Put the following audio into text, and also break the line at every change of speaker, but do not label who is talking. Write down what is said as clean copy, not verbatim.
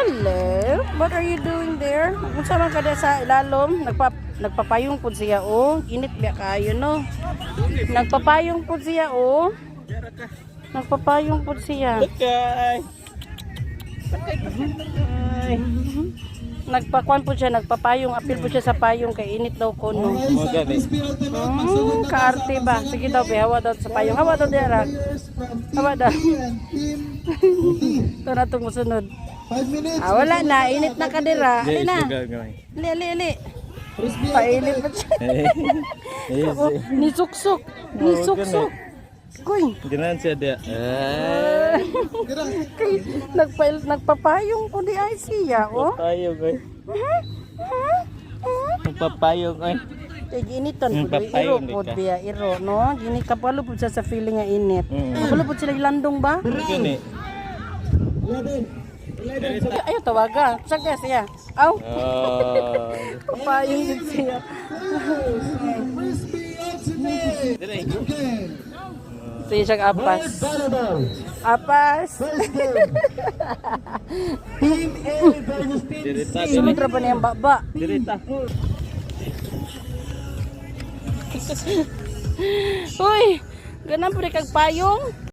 Hello, what are you doing there? Kung saan ka na sa ilalom, nagpapayong po siya, oh. Init ba kayo, no? Nagpapayong po siya, oh. Nagpapayong po siya.
Okay.
Nagpakuan po siya, nagpapayong, apil po siya sa payong, kay init daw ko, no? Kaarte ba? Sige daw, hawa daw sa payong. Hawa daw, Dera. Hawa daw. Ito na itong musunod. Wala na, init na ka, Dera. Ali na. Ali. Painit pa siya. Nisuksok. Kuy.
Ganun siya dia.
Nagpapayong po di ay siya, oh.
Papayog ay. Papayog ay.
Kay giniton po, iro po biya, iro, no? Gini kapalo po siya sa feeling nga init. Kapalo po sila landong ba?
Gani.
Ayaw tawaga. Saga siya. Aw. Papayong din siya. Siya siyang apas. Apas.
Dirita.
Sulod ra pa niyang baba.
Dirita.
Uy, ganun po rin kag payong.